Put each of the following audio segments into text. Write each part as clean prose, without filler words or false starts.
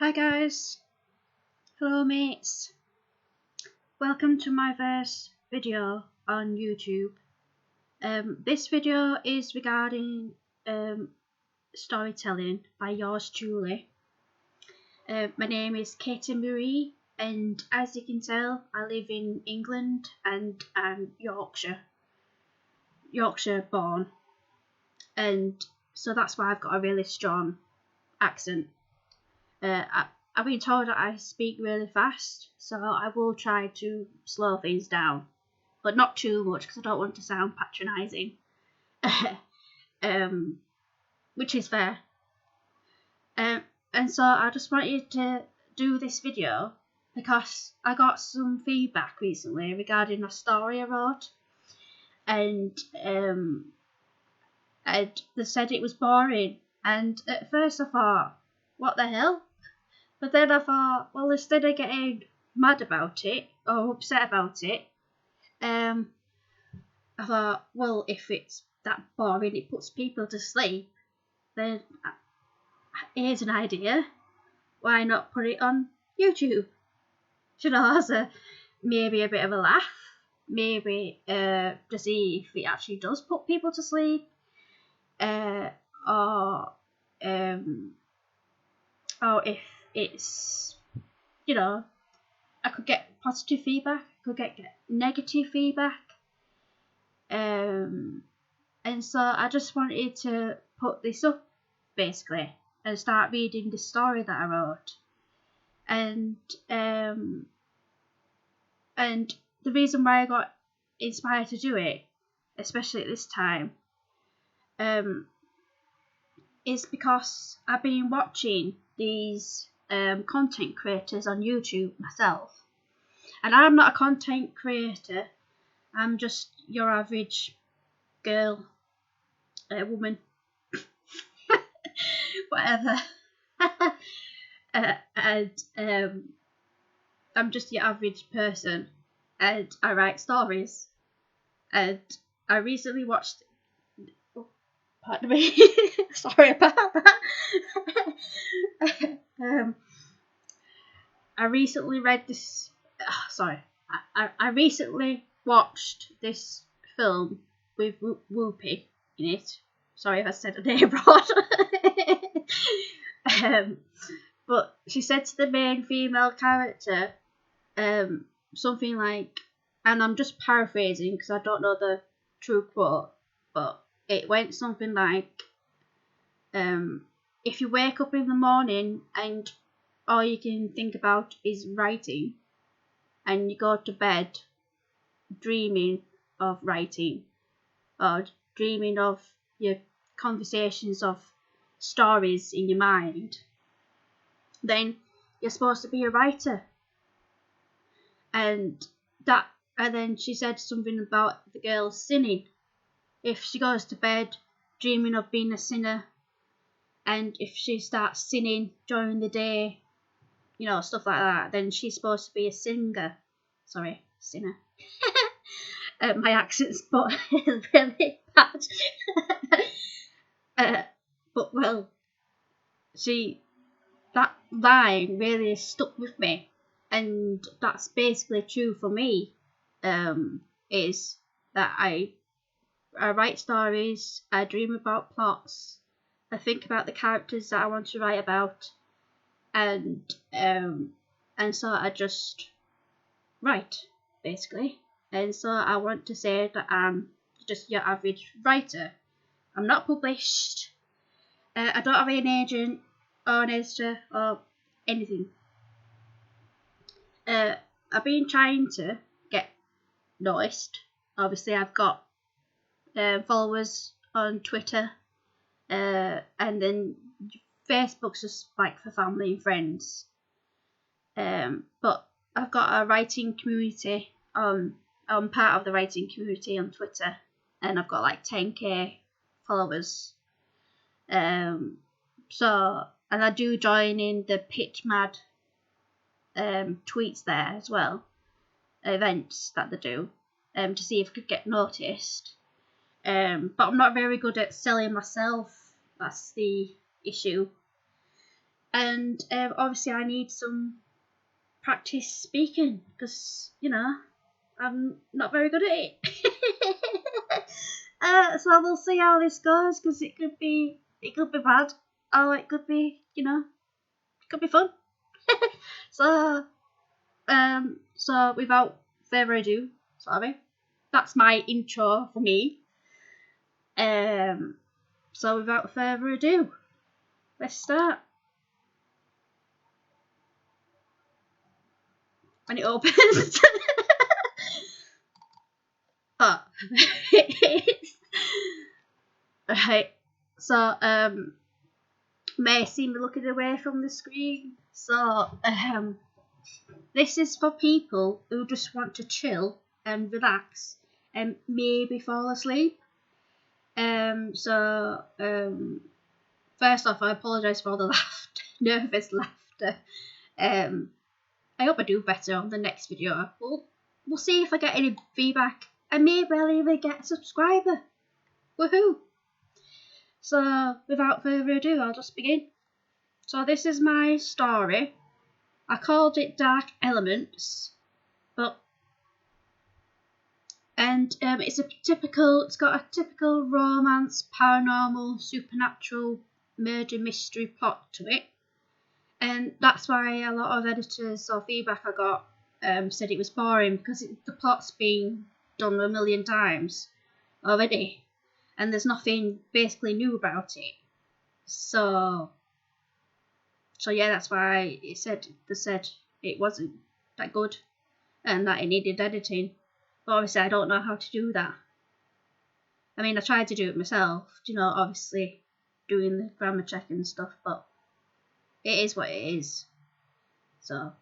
Hi guys, hello mates, welcome to my first video on YouTube. This video is regarding storytelling by yours truly. My name is Katie Marie, and as you can tell, I live in England and I'm Yorkshire born, and so that's why I've got a really strong accent. I've been told that I speak really fast, so I will try to slow things down, but not too much because I don't want to sound patronising, which is fair. And so I just wanted to do this video because I got some feedback recently regarding a story I wrote, and they said it was boring. And at first I thought, what the hell? But then I thought, well, instead of getting mad about it or upset about it, I thought, well, if it's that boring, it puts people to sleep, then here's an idea. Why not put it on YouTube? As maybe a bit of a laugh, maybe to see if it actually does put people to sleep, or if it's, I could get positive feedback, I could get negative feedback, and so I just wanted to put this up basically and start reading the story that I wrote, and the reason why I got inspired to do it, especially at this time, is because I've been watching these content creators on YouTube myself, and I'm not a content creator. I'm just your average girl, woman, whatever. And I'm just your average person, and I write stories. And I recently watched. Oh, pardon me. Sorry about that. I recently read this. I recently watched this film with Whoopi in it. Sorry if I said her name wrong. But she said to the main female character something like, and I'm just paraphrasing because I don't know the true quote, but it went something like, if you wake up in the morning and all you can think about is writing, and you go to bed dreaming of writing, or dreaming of your conversations of stories in your mind, then you're supposed to be a writer. And then she said something about the girl sinning. If she goes to bed dreaming of being a sinner, and if she starts sinning during the day, stuff like that, then she's supposed to be a singer. Sorry, sinner. My accent's but is really bad. But well, that line really stuck with me, and that's basically true for me. Is that I write stories, I dream about plots, I think about the characters that I want to write about, and so I just write basically. And so I want to say that I'm just your average writer. I'm not published. I don't have an agent or an editor or anything. I've been trying to get noticed. Obviously, I've got followers on Twitter, and then Facebook's just like for family and friends. But I've got a writing community. I'm part of the writing community on Twitter, and I've got like 10k followers. So, and I do join in the pitch mad tweets there as well, events that they do, to see if I could get noticed. But I'm not very good at selling myself. That's the issue. And obviously I need some practice speaking because, you know, I'm not very good at it. So we'll see how this goes because it could be bad, or it could be, you know, it could be fun. So without further ado, sorry, that's my intro for me. So without further ado, let's start. And it opens. Oh. Right. So may seem to be looking away from the screen. So this is for people who just want to chill and relax and maybe fall asleep. So first off, I apologise for all the laughter, nervous laughter. I hope I do better on the next video. We'll see if I get any feedback. I may well even get a subscriber. Woohoo! So without further ado, I'll just begin. So this is my story. I called it Dark Elements, it's got a typical romance, paranormal, supernatural murder mystery plot to it. And that's why a lot of editors or feedback I got said it was boring because the plot's been done a million times already, and there's nothing basically new about it. So yeah, that's why they said it wasn't that good and that it needed editing. But obviously, I don't know how to do that. I mean, I tried to do it myself, you know, obviously doing the grammar check and stuff, but it is what it is. So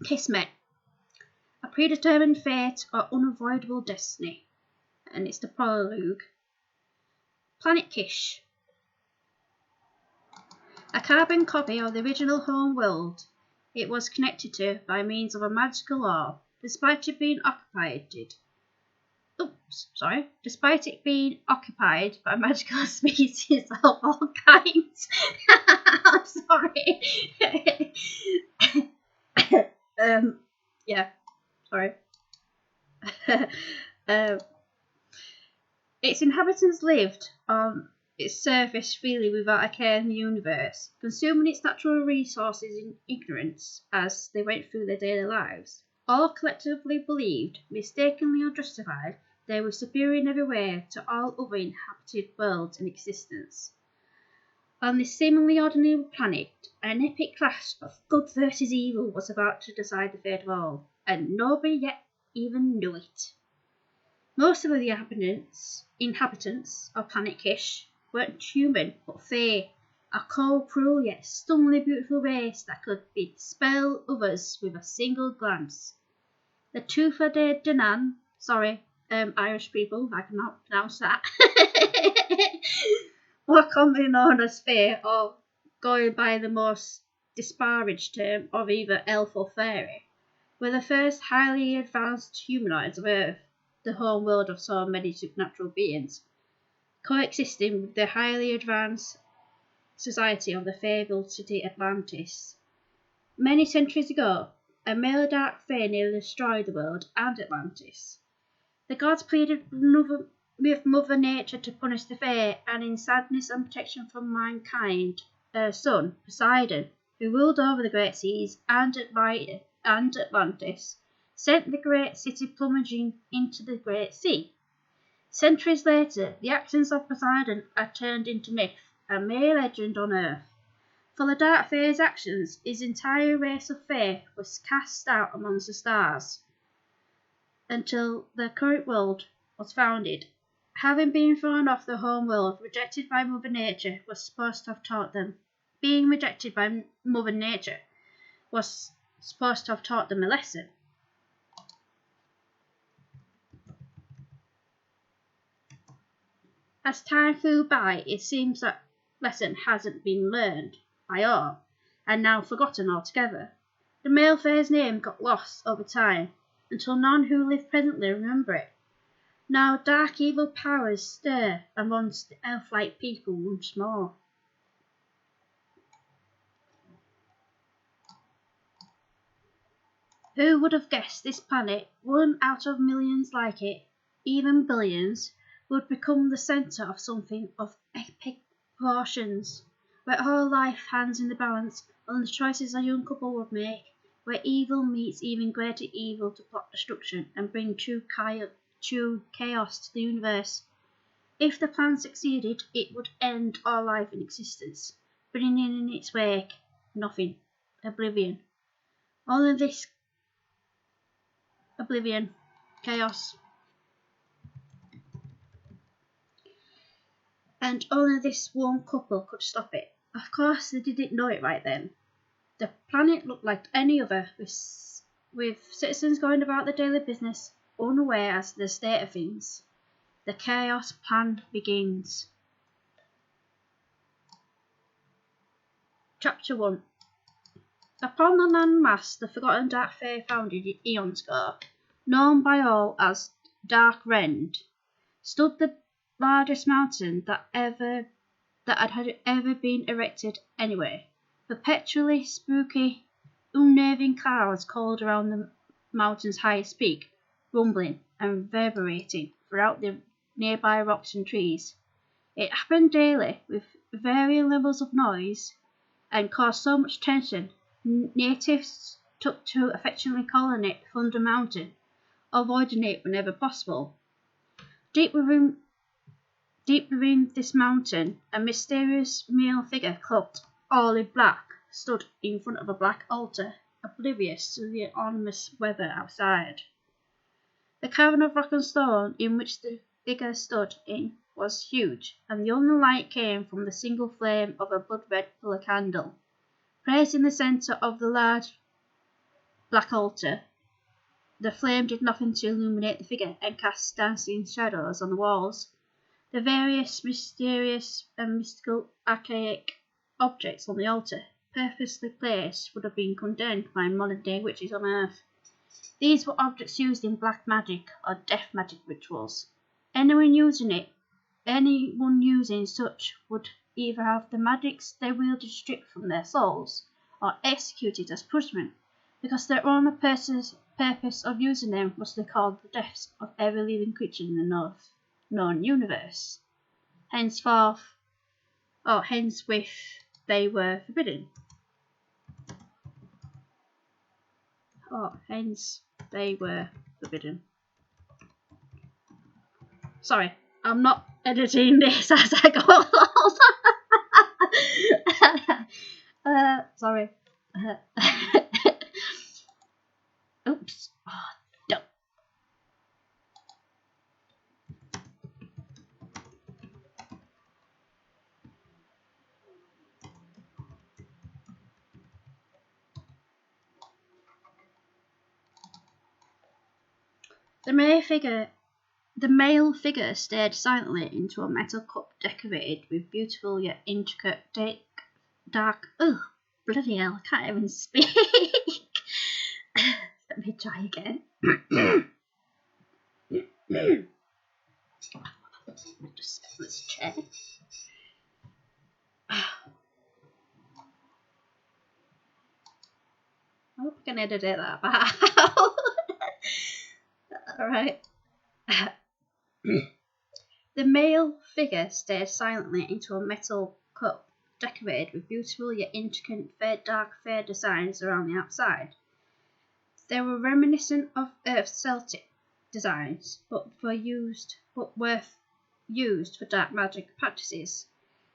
Kismet, a predetermined fate or unavoidable destiny. And it's the prologue. Planet Kish, a carbon copy of the original home world it was connected to by means of a magical orb, despite it being occupied by magical species of all kinds. I'm sorry. Yeah, sorry. Its inhabitants lived on its surface freely without a care in the universe, consuming its natural resources in ignorance as they went through their daily lives. All collectively believed, mistakenly or justified, they were superior in every way to all other inhabited worlds in existence. On this seemingly ordinary planet, an epic clash of good versus evil was about to decide the fate of all, and nobody yet even knew it. Most of the inhabitants of Planet Kish weren't human, but Fae, a cold, cruel yet stunningly beautiful race that could dispel others with a single glance. The Tufa de Danann, Irish people, I cannot pronounce that, were commonly known as Fae, or going by the most disparaged term of either elf or fairy, were the first highly advanced humanoids of Earth, the home world of so many supernatural beings, coexisting with the highly advanced society of the fabled city Atlantis. Many centuries ago, a male dark Fae nearly destroyed the world and Atlantis. The gods pleaded with Mother Nature to punish the Fae, and in sadness and protection from mankind, her son, Poseidon, who ruled over the great seas and Atlantis, sent the great city plummeting into the great sea. Centuries later, the actions of Poseidon are turned into myth, a mere legend on Earth. For the Dark Fae's actions, his entire race of Fae was cast out amongst the stars, until the current world was founded. Having been thrown off the home world, rejected by Mother Nature, was supposed to have taught them. Being rejected by Mother Nature was supposed to have taught them a lesson. As time flew by, it seems that lesson hasn't been learned by all, and now forgotten altogether. The male Fae's name got lost over time, until none who live presently remember it. Now dark evil powers stir amongst the elf-like people once more. Who would have guessed this planet, one out of millions like it, even billions, would become the centre of something of epic proportions, where all life hangs in the balance on the choices a young couple would make, where evil meets even greater evil to plot destruction and bring true chaos to the universe. If the plan succeeded, it would end all life in existence, bringing in its wake nothing, oblivion. Only this oblivion, chaos, and only this one couple could stop it. Of course, they didn't know it right then. The planet looked like any other, with citizens going about their daily business, unaware as to the state of things. The chaos plan begins. Chapter 1. Upon the land mass the forgotten Dark Fae founded eons ago, known by all as Dark Rend, stood the largest mountain that had ever been erected anywhere. Perpetually spooky, unnerving clouds coiled around the mountain's highest peak, rumbling and reverberating throughout the nearby rocks and trees. It happened daily, with varying levels of noise, and caused so much tension, natives took to affectionately calling it Thunder Mountain, avoiding it whenever possible. Deep within this mountain, a mysterious male figure cloaked all in black stood in front of a black altar, oblivious to the ominous weather outside. The cavern of rock and stone in which the figure stood in was huge, and the only light came from the single flame of a blood-red pillar candle. Placed in the centre of the large black altar, the flame did nothing to illuminate the figure and cast dancing shadows on the walls. The various mysterious and mystical archaic objects on the altar, purposely placed, would have been condemned by modern-day witches on Earth. These were objects used in black magic or death magic rituals. Anyone using such would either have the magics they wielded stripped from their souls, or executed as punishment, because their only purpose of using them was to call the deaths of every living creature in the known universe. Henceforth they were forbidden. Sorry, I'm not editing this as I go along. Sorry. Oops. Oh, no. The male figure stared silently into a metal cup decorated with beautiful yet intricate dark. Oh, bloody hell! I can't even speak. Let me try again. Just set this chair. I hope I can edit it that bad. Alright. The male figure stared silently into a metal cup decorated with beautiful yet intricate dark fair designs around the outside. They were reminiscent of Earth's Celtic designs, but were used for dark magic practices.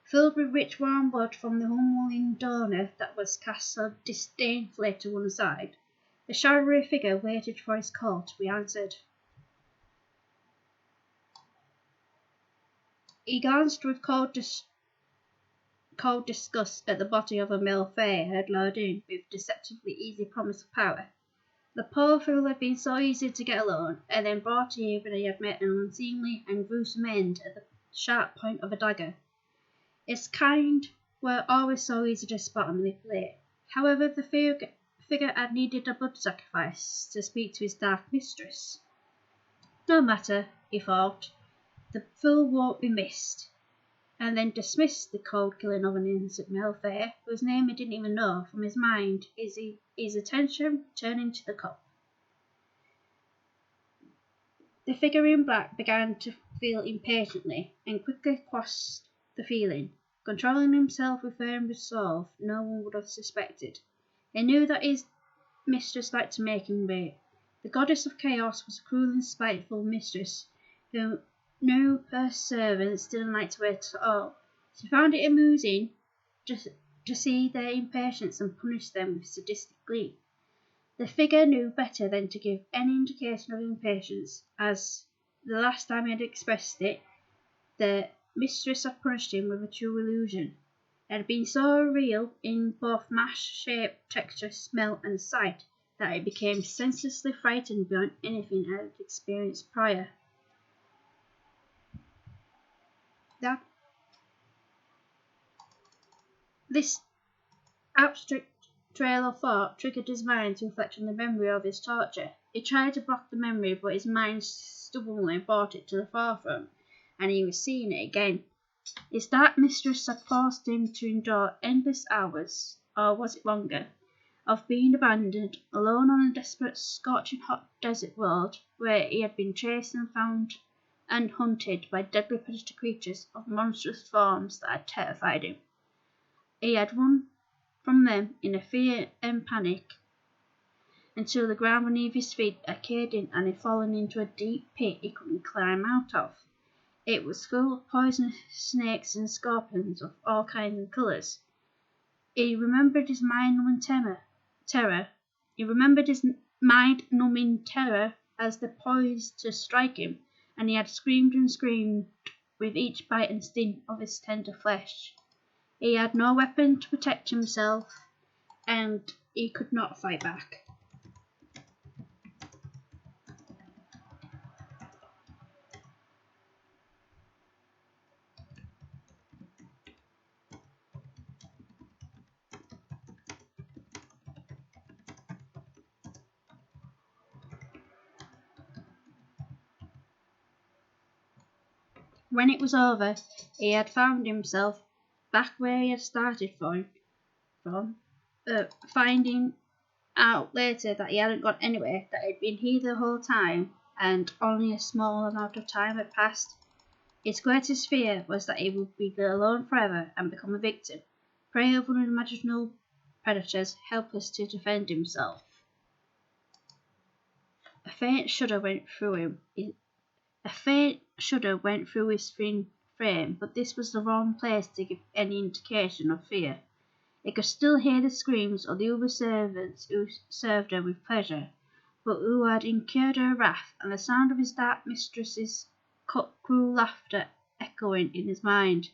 Filled with rich warm blood from the humbling donor that was cast so disdainfully to one side, the shadowy figure waited for his call to be answered. He glanced with cold disgust at the body of a male fae had lured in with deceptively easy promise of power. The poor fool had been so easy to get alone, and then brought here when he had met an unseemly and gruesome end at the sharp point of a dagger. Its kind were always so easy to spot and manipulate. However, the figure had needed a blood sacrifice to speak to his dark mistress. No matter, he thought, the fool won't be missed, and then dismissed the cold killing of an innocent male fair, whose name he didn't even know, from his mind, his attention turning to the cup. The figure in black began to feel impatiently, and quickly quashed the feeling, controlling himself with firm resolve no one would have suspected. He knew that his mistress liked to make him wait. The goddess of chaos was a cruel and spiteful mistress, who knew her servants didn't like to wait at all. She found it amusing to see their impatience and punish them with sadistic glee. The figure knew better than to give any indication of impatience, as the last time he had expressed it, the mistress had punished him with a true illusion. It had been so real in both mass, shape, texture, smell, and sight that he became senselessly frightened beyond anything I had experienced prior. This abstract trail of thought triggered his mind to reflect on the memory of his torture. He tried to block the memory, but his mind stubbornly brought it to the forefront, and he was seeing it again. His dark mistress had forced him to endure endless hours, or was it longer, of being abandoned, alone on a desperate, scorching hot desert road, where he had been chased and found and hunted by deadly predator creatures of monstrous forms that had terrified him. He had run from them in a fear and panic until the ground beneath his feet had caved in and he had fallen into a deep pit he couldn't climb out of. It was full of poisonous snakes and scorpions of all kinds and colours. He remembered his mind-numbing terror. He remembered his mind-numbing terror as they poised to strike him, and he had screamed and screamed with each bite and sting of his tender flesh. He had no weapon to protect himself, and he could not fight back. When it was over, he had found himself back where he had started from, finding out later that he hadn't gone anywhere, that he'd been here the whole time, and only a small amount of time had passed. His greatest fear was that he would be alone forever and become a victim, prey of unimaginable predators, helpless to defend himself. A faint shudder went through his thin frame, but this was the wrong place to give any indication of fear. He could still hear the screams of the other servants who served her with pleasure, but who had incurred her wrath, and the sound of his dark mistress's cruel laughter echoing in his mind.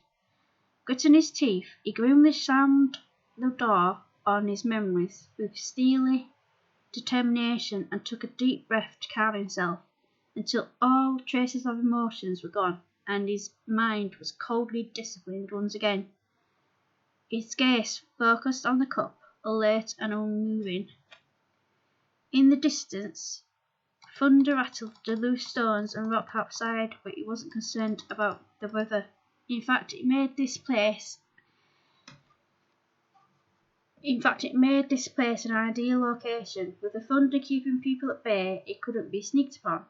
Gritting his teeth, he grimly slammed the door on his memories with steely determination and took a deep breath to calm himself, until all traces of emotions were gone, and his mind was coldly disciplined once again. His gaze focused on the cup, alert and unmoving. In the distance, thunder rattled the loose stones and rock outside, but he wasn't concerned about the weather. In fact, it made this place an ideal location. With the thunder keeping people at bay, it couldn't be sneaked upon.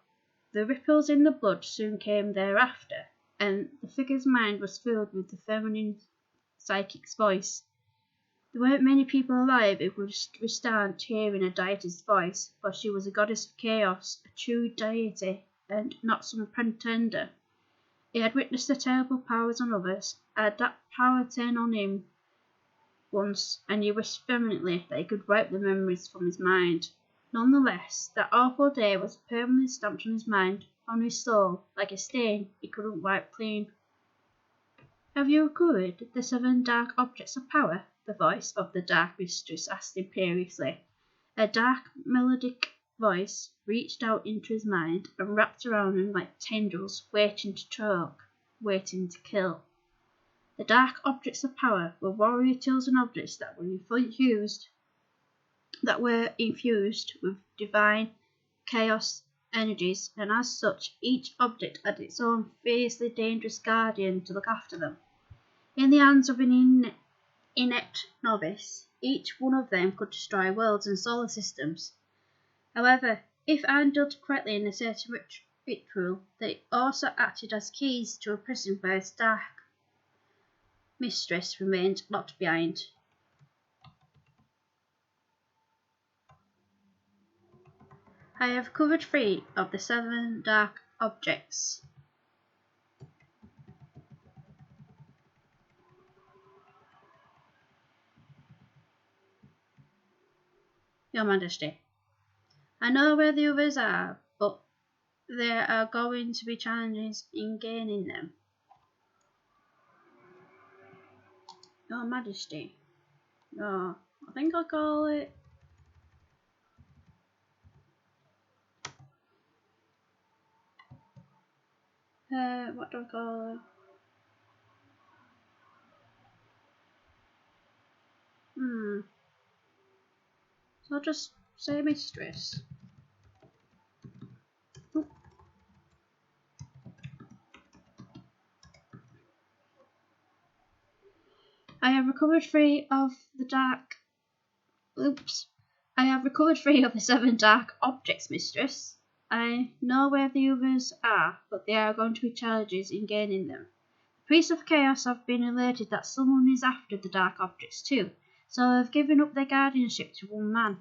The ripples in the blood soon came thereafter, and the figure's mind was filled with the feminine psychic's voice. There weren't many people alive who could withstand hearing a deity's voice, for she was a goddess of chaos, a true deity, and not some pretender. He had witnessed her terrible powers on others, had that power turn on him once, and he wished vehemently that he could wipe the memories from his mind. Nonetheless, that awful day was permanently stamped on his mind, on his soul, like a stain he couldn't wipe clean. "Have you recovered the 7 dark objects of power?" the voice of the dark mistress asked imperiously. A dark, melodic voice reached out into his mind and wrapped around him like tendrils, waiting to choke, waiting to kill. The dark objects of power were warrior tools and objects that were infused with divine chaos energies, and as such, each object had its own fiercely dangerous guardian to look after them. In the hands of an inept novice, each one of them could destroy worlds and solar systems. However, if handled correctly in a certain ritual, they also acted as keys to a prison where its dark mistress remained locked behind. I have recovered 3 of the 7 dark objects. Your Majesty, I know where the others are, but there are going to be challenges in gaining them. Your Majesty. Oh, I think I'll call it. What do I call it? So I'll just say mistress. Oop. I have recovered 3 of the dark. Oops. I have recovered 3 of the 7 dark objects, mistress. I know where the others are, but there are going to be challenges in gaining them. The priests of chaos have been alerted that someone is after the dark objects too, so they have given up their guardianship to one man.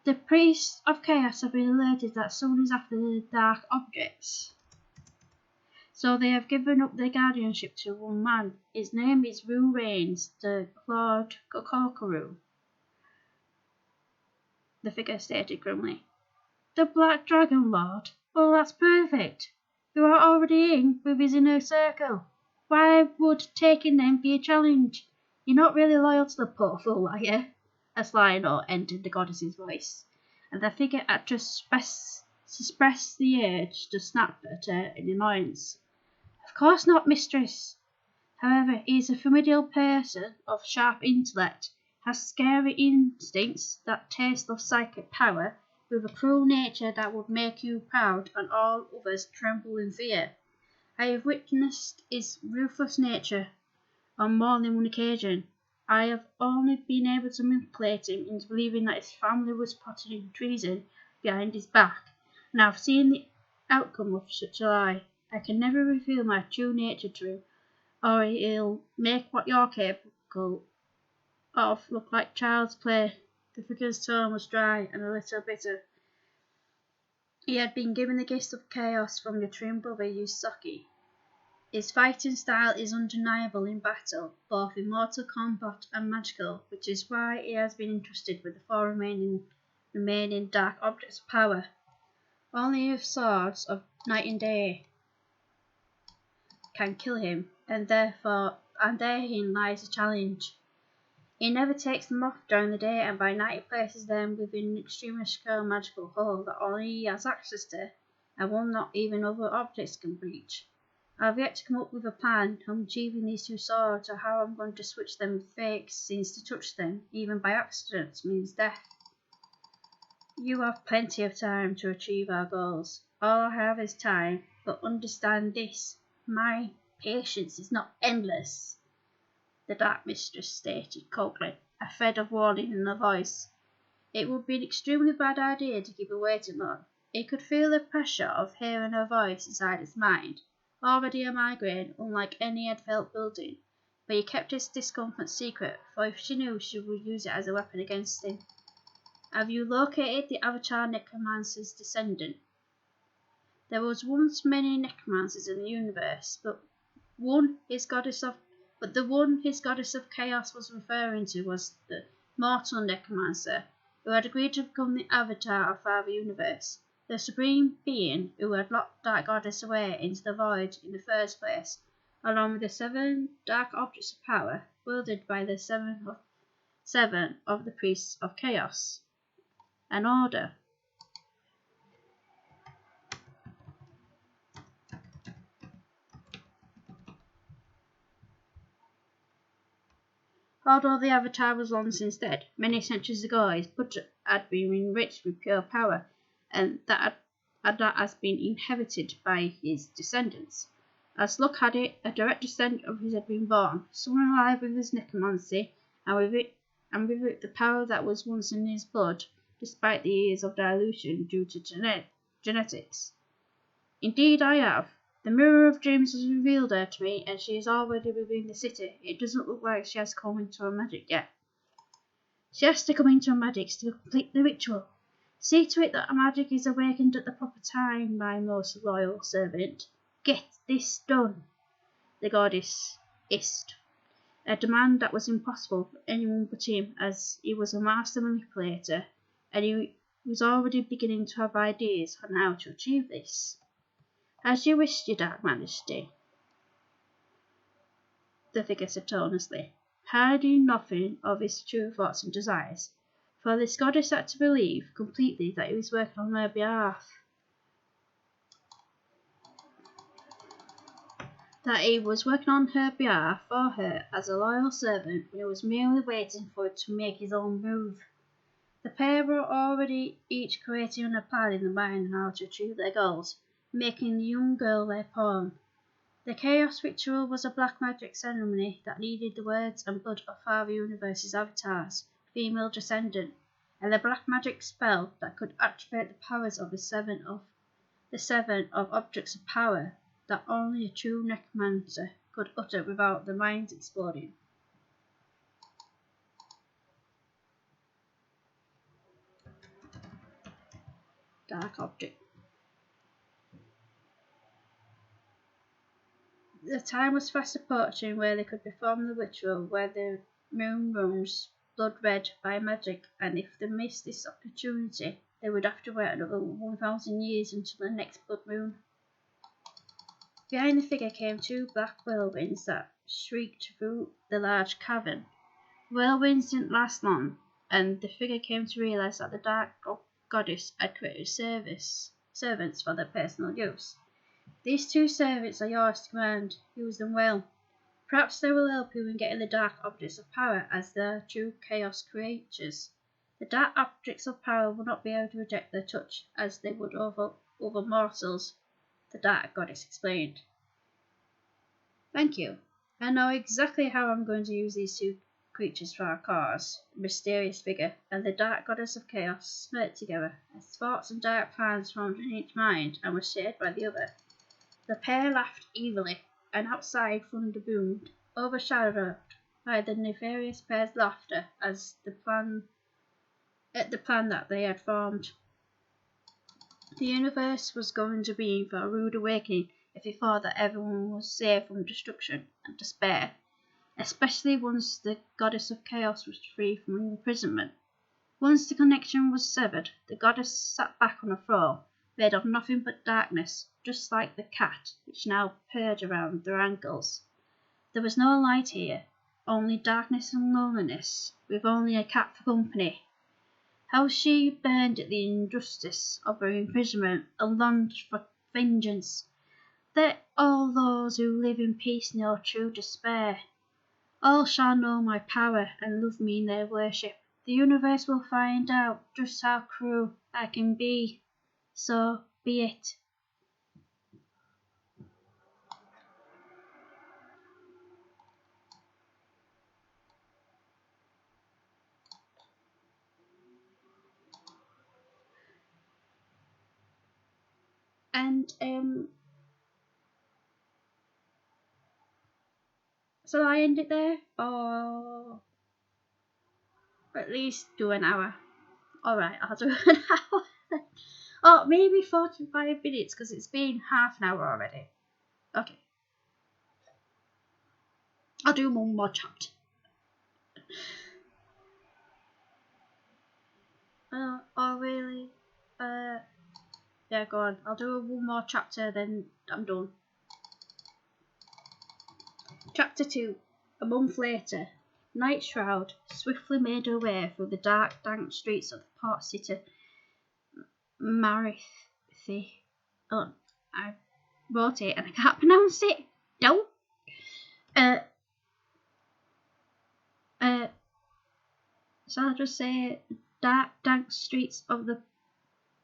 The priests of chaos have been alerted that someone is after the dark objects, so they have given up their guardianship to one man. His name is Rue Reigns, the Lord Kokoru. The figure stated grimly. The Black Dragon Lord? Well, that's perfect. You are already in with his inner circle. Why would taking them be a challenge? You're not really loyal to the poor fool, are you? A sly note entered the goddess's voice, and the figure had to suppress the urge to snap at her in annoyance. Of course not, mistress. However, he is a formidable person of sharp intellect, has scary instincts that taste of psychic power, with a cruel nature that would make you proud and all others tremble in fear. I have witnessed his ruthless nature on more than one occasion. I have only been able to manipulate him into believing that his family was plotting treason behind his back, and I have seen the outcome of such a lie. I can never reveal my true nature to him, or he'll make what you're capable of look like child's play. The figure's tone was dry and a little bitter. He had been given the gift of chaos from your twin brother Yusaki. His fighting style is undeniable in battle, both in mortal combat and magical, which is why he has been entrusted with the 4 remaining dark objects of power. Only the swords of night and day can kill him, and therein lies the challenge. He never takes them off during the day, and by night he places them within an extremely secure magical hole that only he has access to, and one not even other objects can breach. I have yet to come up with a plan on achieving these 2 swords, or how I'm going to switch them with fakes, since to touch them, even by accident, means death. You have plenty of time to achieve our goals. All I have is time, but understand this, my patience is not endless. The Dark Mistress stated coldly, a thread of warning in her voice. It would be an extremely bad idea to keep her waiting long. He could feel the pressure of hearing her voice inside his mind, already a migraine unlike any he had felt building, but he kept his discomfort secret, for if she knew, she would use it as a weapon against him. Have you located the Avatar Necromancer's descendant? There was once many necromancers in the universe, but the one his goddess of chaos was referring to was the mortal necromancer, who had agreed to become the avatar of Father Universe, the supreme being who had locked that goddess away into the void in the first place, along with the 7 dark objects of power wielded by the 7 of the priests of chaos. An order. Although the Avatar was long since dead, many centuries ago his blood had been enriched with pure power, and that has been inherited by his descendants. As luck had it, a direct descendant of his had been born, someone alive with his necromancy, and with it the power that was once in his blood, despite the years of dilution due to genetics. Indeed I have. The mirror of dreams has revealed her to me, and she is already within the city. It doesn't look like she has come into her magic yet. She has to come into her magic to complete the ritual. See to it that her magic is awakened at the proper time, my most loyal servant. Get this done, the goddess hissed, a demand that was impossible for anyone but him, as he was a master manipulator, and he was already beginning to have ideas on how to achieve this. As you wish, your dark majesty, the figure said tonelessly, hiding nothing of his true thoughts and desires, for this goddess had to believe completely that he was working on her behalf. That he was working on her behalf for her as a loyal servant when he was merely waiting for her to make his own move. The pair were already each creating a plan in their mind on how to achieve their goals, making the young girl their pawn. The Chaos Ritual was a black magic ceremony that needed the words and blood of Father Universe's avatar's female descendant, and the black magic spell that could activate the powers of the seven of objects of power that only a true necromancer could utter without their minds exploding. Dark object. The time was fast approaching where they could perform the ritual, where the moon runs blood red by magic, and if they missed this opportunity, they would have to wait another 1,000 years until the next blood moon. Behind the figure came two black whirlwinds that shrieked through the large cavern. Whirlwinds didn't last long, and the figure came to realize that the dark goddess had created servants for their personal use. These two servants are yours to command. Use them well. Perhaps they will help you in getting the dark objects of power, as they are true chaos creatures. The dark objects of power will not be able to reject their touch, as they would over mortals, the dark goddess explained. Thank you. I know exactly how I'm going to use these two creatures for our cause, the mysterious figure and the dark goddess of chaos smirked together, as thoughts and dark plans formed in each mind and were shared by the other. The pair laughed evilly, and outside thunder boomed, overshadowed by the nefarious pair's laughter at the plan that they had formed. The universe was going to be in for a rude awakening if he thought that everyone was safe from destruction and despair, especially once the goddess of chaos was free from imprisonment. Once the connection was severed, the goddess sat back on a throne, made of nothing but darkness, just like the cat which now purred around their ankles. There was no light here, only darkness and loneliness, with only a cat for company. How she burned at the injustice of her imprisonment and longed for vengeance. Let all those who live in peace know true despair. All shall know my power and love me in their worship. The universe will find out just how cruel I can be. So be it. And so I end it there, or at least do an hour. Alright, I'll do an hour. Oh, maybe 45 minutes, because it's been half an hour already. Okay. I'll do one more chapter. Oh really? Yeah, go on. I'll do one more chapter, then I'm done. Chapter 2. A month later, Night Shroud swiftly made her way through the dark, dank streets of the port city Marithi. Oh, I wrote it and I can't pronounce it. Don't. So I'll just say dark, dank streets of the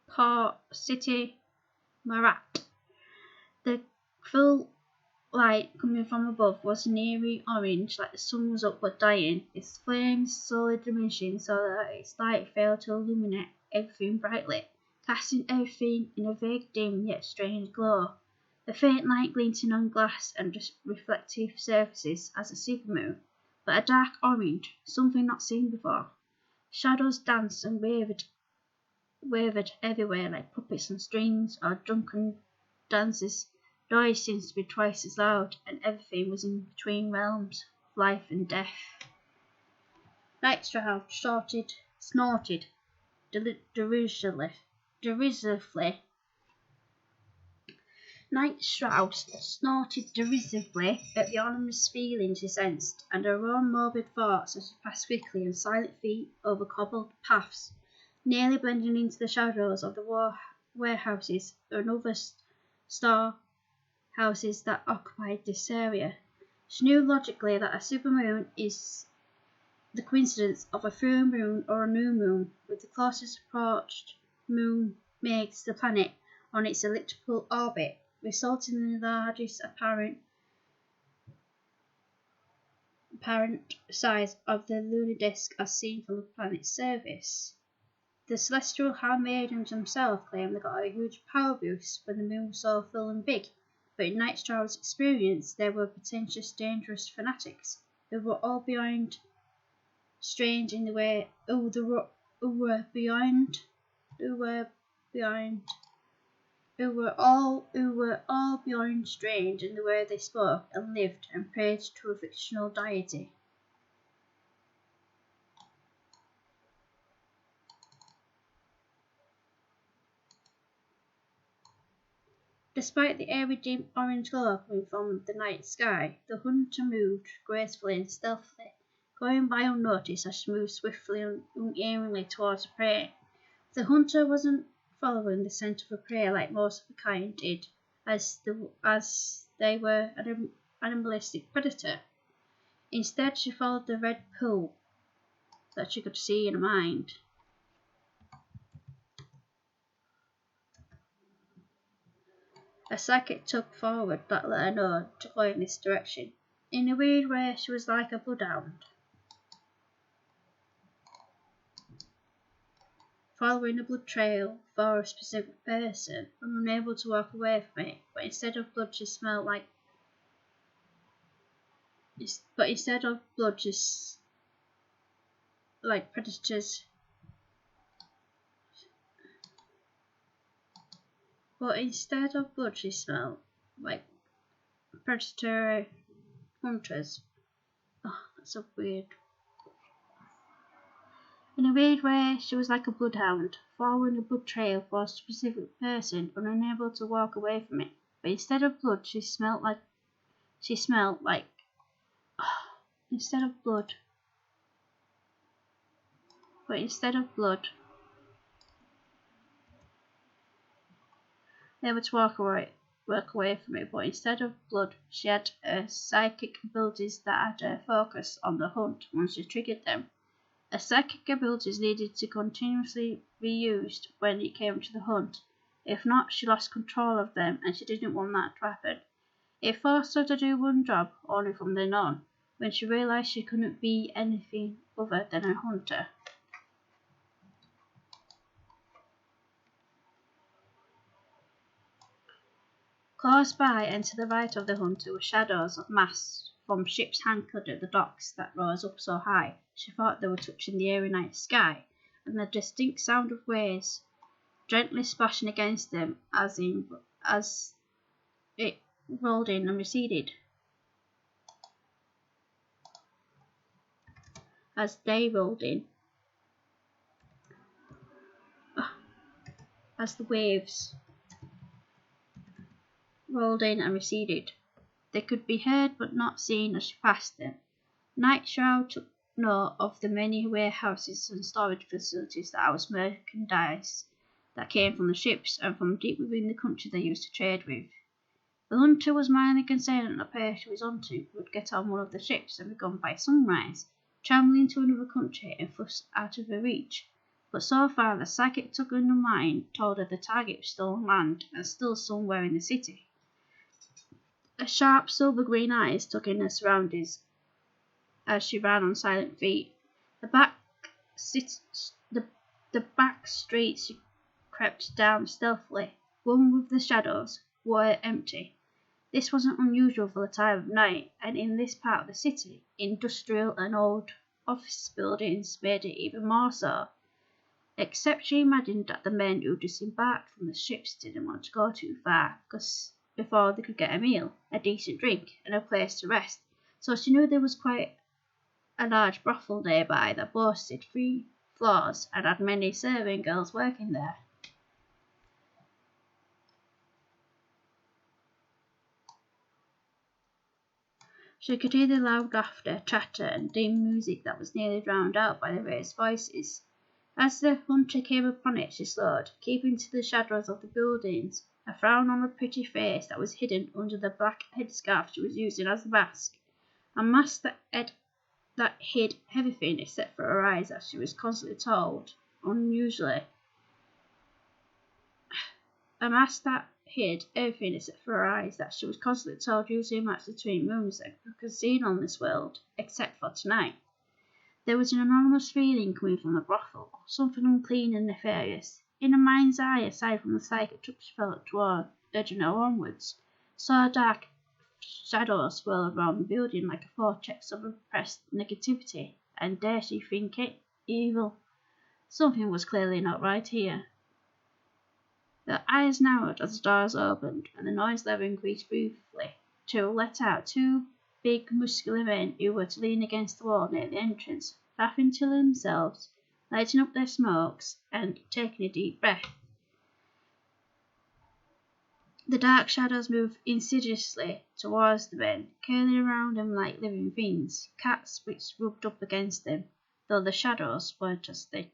port city, Marat. The full light coming from above was an eerie orange, like the sun was up but dying, its flames slowly diminishing so that its light failed to illuminate everything brightly, casting everything in a vague, dim yet strange glow. The faint light glinting on glass and reflective surfaces as a supermoon, but a dark orange, something not seen before. Shadows danced and wavered everywhere like puppets on strings or drunken dances. Noise seems to be twice as loud, and everything was in between realms of life and death. Night Shroud snorted derisively. Night Shroud snorted derisively at the ominous feelings he sensed, and her own morbid thoughts as she passed quickly on silent feet over cobbled paths, nearly blending into the shadows of the warehouses and other storehouses that occupied this area. She knew logically that a supermoon is the coincidence of a full moon or a new moon, with the closest approached moon makes the planet on its elliptical orbit, resulting in the largest apparent size of the lunar disk as seen from the planet's surface. The celestial handmaidens themselves claimed they got a huge power boost when the moon was so full and big, but in Night Shroud's experience they were potentially dangerous fanatics who were all beyond strange in the way who were all beyond strange in the way they spoke and lived and prayed to a fictional deity. Despite the airy dim orange glow coming from the night sky, the hunter moved gracefully and stealthily, going by unnoticed as she moved swiftly and unerringly towards her prey. The hunter wasn't following the scent of her prey like most of the kind did, as they were an animalistic predator. Instead, she followed the red pool that she could see in her mind. A psychic tug forward that let her know to go in this direction. In a weird way, she was like a bloodhound, following a blood trail for a specific person and unable to walk away from it. But instead of blood, she smelled like predators. But instead of blood, she smelled like predatory hunters. Oh, that's so weird. In a weird way, she was like a bloodhound, following a blood trail for a specific person and unable to walk away from it. But instead of blood, she smelled like instead of blood. But instead of blood, able to walk away from it. But instead of blood, she had psychic abilities that had her focus on the hunt once she triggered them. Her psychic abilities needed to continuously be used when it came to the hunt. If not, she lost control of them, and she didn't want that to happen. It forced her to do one job only from then on, when she realised she couldn't be anything other than a hunter. Close by and to the right of the hunter were shadows of masts from ships anchored at the docks that rose up so high she thought they were touching the airy night sky, and the distinct sound of waves gently splashing against them as it rolled in and receded. As they rolled in, as the waves rolled in and receded, they could be heard but not seen as she passed them. Night Shroud took note of the many warehouses and storage facilities that housed merchandise that came from the ships and from deep within the country they used to trade with. The hunter was mildly concerned that the pair she was onto would get on one of the ships and be gone by sunrise, travelling to another country and thus out of her reach. But so far the psychic tug in her mind told her the target was still on land and still somewhere in the city. Her sharp silver-green eyes took in her surroundings as she ran on silent feet. The back streets she crept down stealthily, one with the shadows, were empty. This wasn't unusual for the time of night, and in this part of the city, industrial and old office buildings made it even more so. Except she imagined that the men who disembarked from the ships didn't want to go too far, because before they could get a meal, a decent drink, and a place to rest. So she knew there was quite a large brothel nearby that boasted 3 floors and had many serving girls working there. She could hear the loud laughter, chatter, and dim music that was nearly drowned out by the raised voices. As the hunter came upon it, she slowed, keeping to the shadows of the buildings, a frown on her pretty face that was hidden under the black headscarf she was using as a mask, a mask that hid everything except for her eyes, as she was constantly told, unusually. A mask that hid everything except for her eyes, that she was constantly told usually matched between rooms that could be seen on this world, except for tonight. There was an enormous feeling coming from the brothel, something unclean and nefarious. In her mind's eye, aside from the psychic touch she felt toward urging her onwards, saw dark shadows swirl around the building like a vortex of repressed negativity, and dare she think it evil? Something was clearly not right here. Her eyes narrowed as the doors opened, and the noise level increased briefly to let out 2 big muscular men who were to lean against the wall near the entrance, laughing to themselves, lighting up their smokes, and taking a deep breath. The dark shadows moved insidiously towards the men, curling around them like living things, cats which rubbed up against them, though the shadows weren't as thick.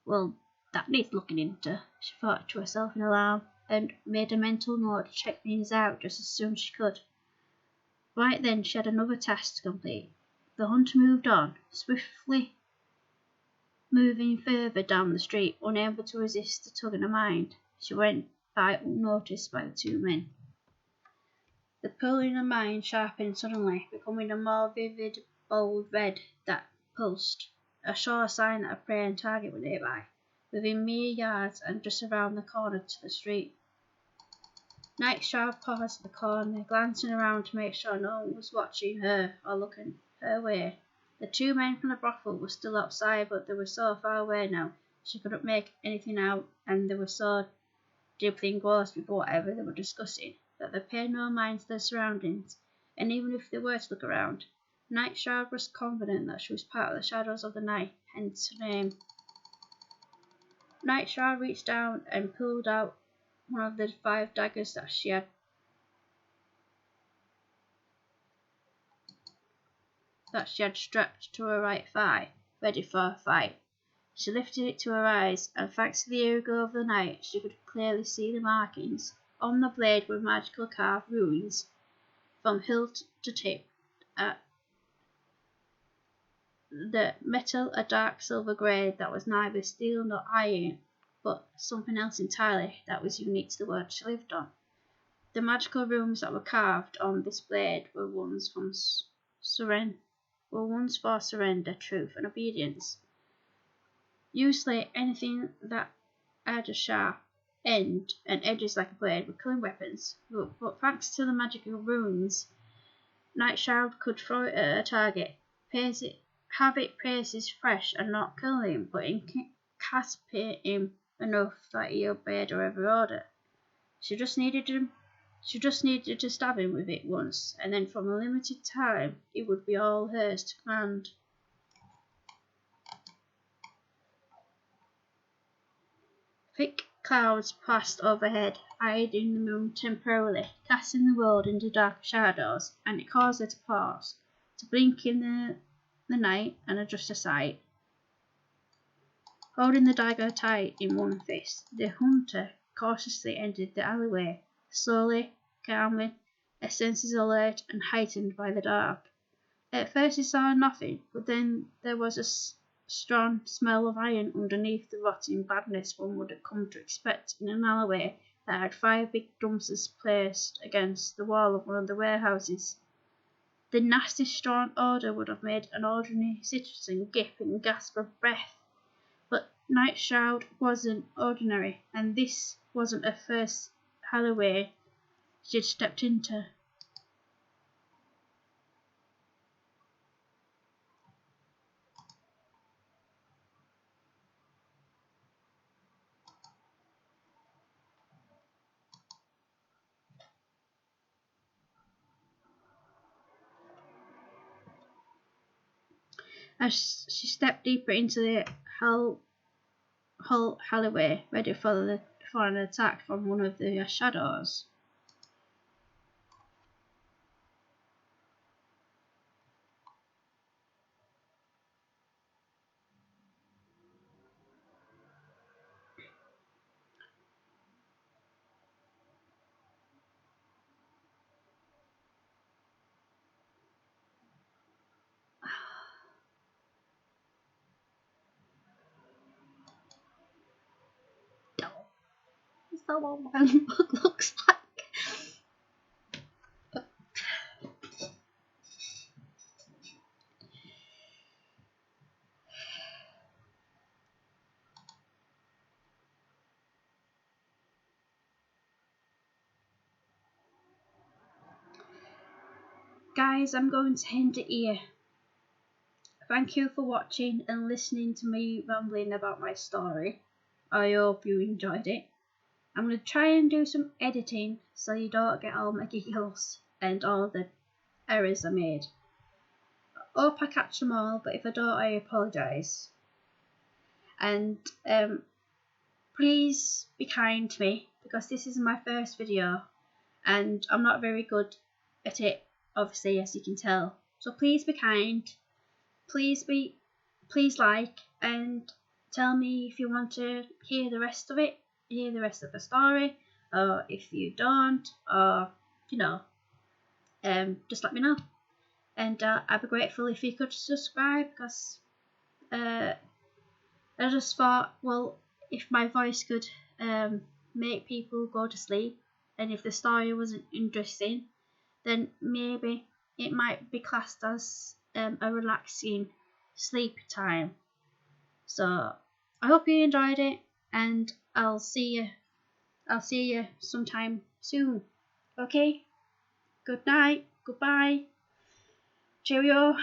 Well, that needs looking into, she thought to herself in alarm, and made a mental note to check things out just as soon as she could. Right then she had another task to complete. The hunter moved on, swiftly moving further down the street, unable to resist the tug in her mind. She went by unnoticed by the 2 men. The pull in her mind sharpened suddenly, becoming a more vivid, bold red that pulsed, a sure sign that a prey and target were nearby, within mere yards and just around the corner to the street. Nightshroud paused at the corner, glancing around to make sure no one was watching her or looking her way. The 2 men from the brothel were still outside, but they were so far away now she couldn't make anything out, and they were so deeply engrossed with whatever they were discussing that they paid no mind to their surroundings, and even if they were to look around, Nightshroud was confident that she was part of the shadows of the night, hence her name. Nightshroud reached down and pulled out one of the 5 daggers that she had strapped to her right thigh, ready for a fight. She lifted it to her eyes, and thanks to the eerie glow of the night, she could clearly see the markings. On the blade were magical carved runes, from hilt to tip. The metal a dark silver grey that was neither steel nor iron, but something else entirely that was unique to the world she lived on. The magical runes that were carved on this blade were ones for surrender, truth, and obedience. Usually, anything that had a sharp end and edges like a blade were killing weapons, but thanks to the magical runes, Nightshroud could throw it at a target, have it pierce fresh and not kill him, but incapacitate him enough that he obeyed her every order. She just needed to stab him with it once, and then from a limited time it would be all hers to command. Thick clouds passed overhead, hiding the moon temporarily, casting the world into dark shadows, and it caused her to pause, to blink in the night and adjust her sight. Holding the dagger tight in one fist, the hunter cautiously entered the alleyway, slowly, calmly, her senses alert and heightened by the dark. At first he saw nothing, but then there was a strong smell of iron underneath the rotting badness one would have come to expect in an alleyway that had 5 big dumpsters placed against the wall of one of the warehouses. The nasty strong odour would have made an ordinary citizen gape and gasp for breath. But Night Shroud wasn't ordinary, and this wasn't her first alleyway she'd stepped into. As she stepped deeper into the hull alleyway, ready for an attack from one of the shadows. Is that what my book looks like? Guys, I'm going to end it here. Thank you for watching and listening to me rambling about my story. I hope you enjoyed it. I'm going to try and do some editing so you don't get all my giggles and all the errors I made. I hope I catch them all, but if I don't, I apologise. And please be kind to me, because this is my first video and I'm not very good at it, obviously, as you can tell. So please be kind. Please like and tell me if you want to hear the rest of it, hear the rest of the story, or if you don't, or just let me know. And I'd be grateful if you could subscribe, because I just thought, well, if my voice could make people go to sleep, and if the story wasn't interesting, then maybe it might be classed as a relaxing sleep time. So I hope you enjoyed it, and I'll see you sometime soon. Okay? Good night, goodbye, cheerio.